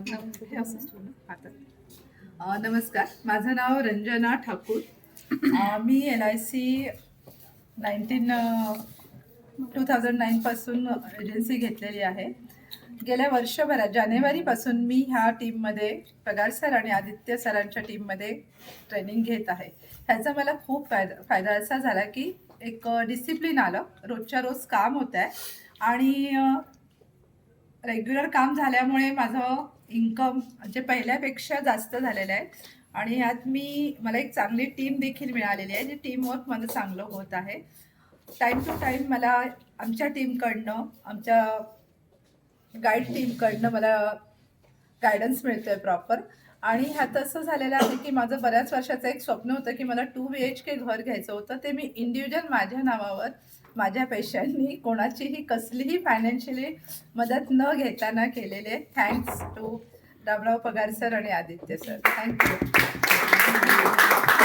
हे असंच ठेवू ना हातात. नमस्कार, माझं नाव रंजना ठाकूर. मी LIC 2009 पासून एजन्सी घेतलेली आहे. गेल्या वर्षभरात जानेवारीपासून मी ह्या टीममध्ये पगार सर आणि आदित्य सरांच्या टीममध्ये ट्रेनिंग घेत आहे. ह्याचा मला खूप फायदा असा झाला की एक डिसिप्लिन आलं, रोजच्या रोज काम होत आहे आणि रेग्युलर काम झाल्यामुळे माझं इन्कम म्हणजे पहिल्यापेक्षा जास्त झालेलं आहे आणि यात मला एक चांगली टीम देखील मिळालेली आहे, जी टीमवर्क माझं चांगलं होत आहे. टाईम टू टाईम मला आमच्या टीमकडनं, आमच्या गाईड टीमकडनं मला गायडन्स मिळतो आहे प्रॉपर. आणि ह्यात असं झालेलं आहे की माझं बऱ्याच वर्षाचं एक स्वप्न होतं की मला 2 BHK घर घ्यायचं होतं. ते मी इंडिव्हिज्युअल माझ्या नावावर माझ्या पैशांनी कोणाचीही कसलीही फायनान्शियली मदत न घेताना केलेले. थँक्स टू रामराव पगार सर आणि आदित्य सर. थँक्यू.